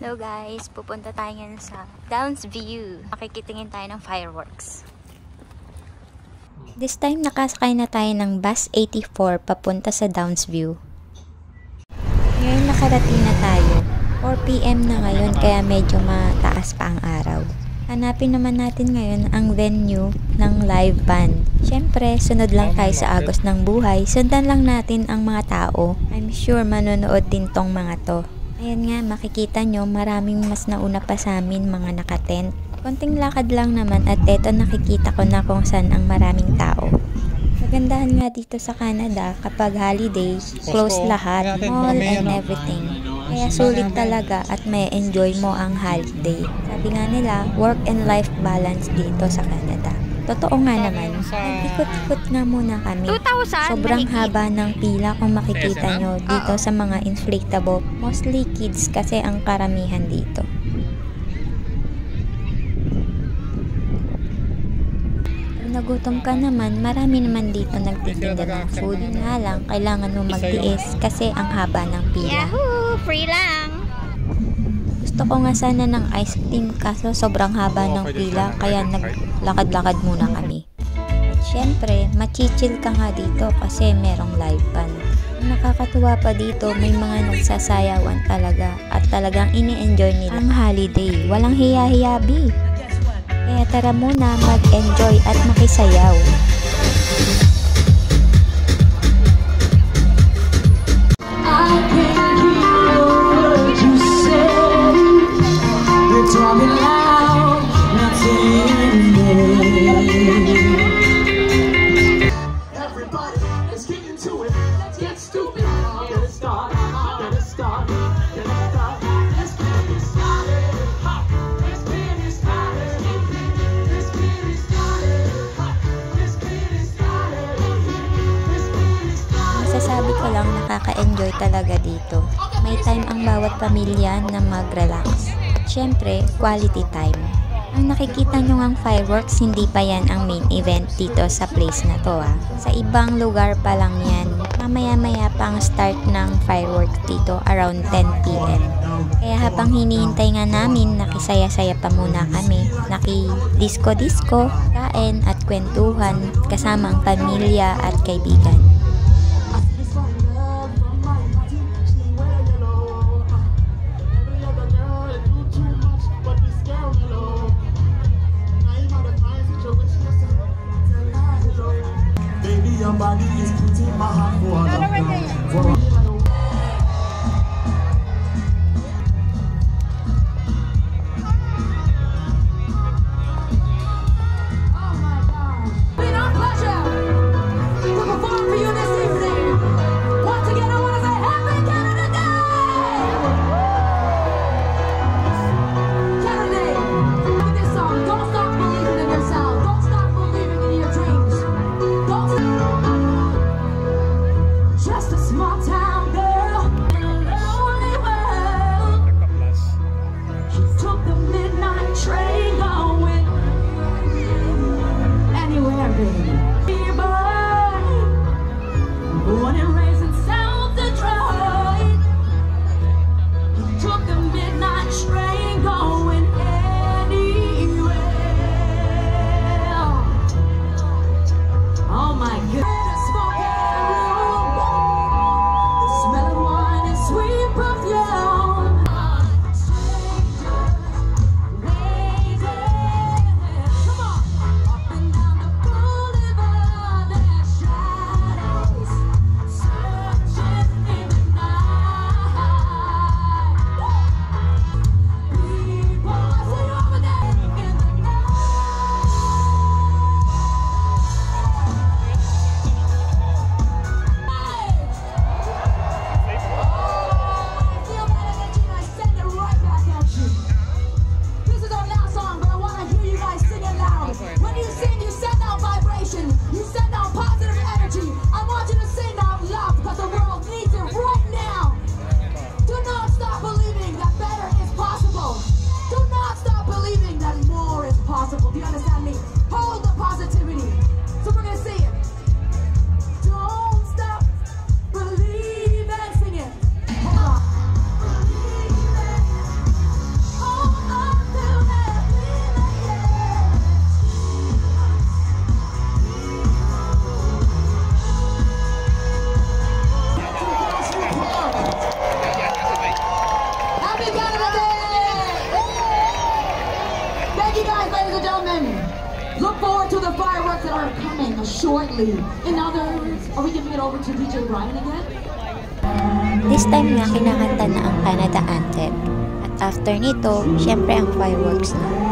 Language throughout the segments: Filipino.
Hello guys, pupunta tayo ngayon sa Downs View. Makikitingin tayo ng fireworks. This time nakasakay na tayo ng bus 84 papunta sa Downs View. Ngayon nakarating na tayo. 4 PM na ngayon kaya medyo mataas pa ang araw. Hanapin naman natin ngayon ang venue ng live band. Siyempre, sunod lang tayo sa agos ng buhay. Sundan lang natin ang mga tao. I'm sure manonood din tong mga to. Ayan nga, makikita nyo, maraming mas nauna pa sa amin mga nakatent. Konting lakad lang naman at eto nakikita ko na kung saan ang maraming tao. Kagandahan nga dito sa Canada, kapag holiday, close lahat, mall and everything. Kaya sulit talaga at may enjoy mo ang holiday. Sabi nga nila, work and life balance dito sa Canada. Totoo nga naman, nag-ikot-ikot nga muna kami. Sobrang haba ng pila kung makikita nyo dito sa mga inflatable. Mostly kids kasi ang karamihan dito. Kung nagutom ka naman, marami naman dito nagtitinda ng food. Yun nga lang, kailangan mo magtiis kasi ang haba ng pila. Yahoo! Free lang! Gusto ko nga sana ng ice cream kaso sobrang haba ng pila kaya naglakad-lakad muna kami. At syempre, machichill ka nga dito kasi merong live band. Nakakatuwa pa dito, may mga nagsasayawan talaga at talagang ini-enjoy nila ang holiday. Walang hiya-hiyabi. Kaya tara muna mag-enjoy at makisayaw. Masasabi ko lang nakaka-enjoy talaga dito. May time ang bawat pamilya na mag-relax. At syempre, quality time. Ang nakikita nyo ang fireworks, hindi pa yan ang main event dito sa place na to Sa ibang lugar pa lang yan. Mamaya-maya pa ang start ng fireworks dito around 10 PM. Kaya habang hinihintay nga namin, nakisaya-saya pa muna kami. Naki-disco-disco, kain at kwentuhan kasama ang pamilya at kaibigan. shortly. In other words, are we giving it over to DJ Brian again? This time nga kinakanta na ang Canada Anthem. At after nito, syempre ang fireworks na.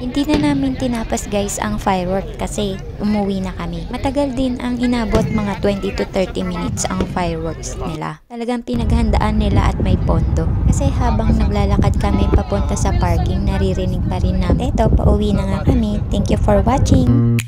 Hindi na namin tinapos guys ang firework kasi umuwi na kami. Matagal din ang inabot, mga 20 to 30 minutes ang fireworks nila. Talagang pinaghandaan nila at may pondo. Kasi habang naglalakad kami papunta sa parking, naririnig pa rin namin. Eto, pauwi na nga kami. Thank you for watching!